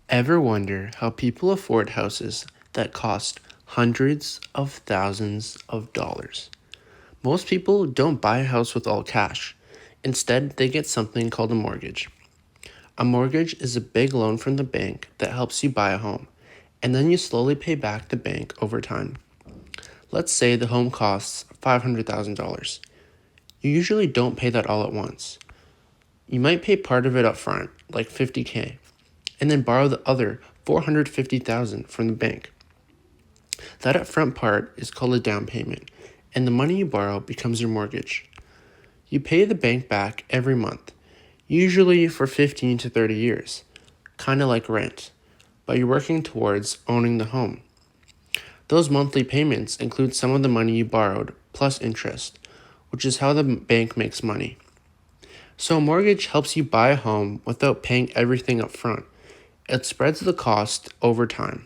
Ever wonder how people afford houses that cost hundreds of thousands of dollars? Most people don't buy a house with all cash. Instead, they get something called a mortgage. A mortgage is a big loan from the bank that helps you buy a home, and then you slowly pay back the bank over time. Let's say the home costs $500,000. You usually don't pay that all at once. You might pay part of it up front, like $50K, and then borrow the other $450,000 from the bank. That upfront part is called a down payment, and the money you borrow becomes your mortgage. You pay the bank back every month, usually for 15 to 30 years, kind of like rent, but you're working towards owning the home. Those monthly payments include some of the money you borrowed plus interest, which is how the bank makes money. So a mortgage helps you buy a home without paying everything up front. It spreads the cost over time.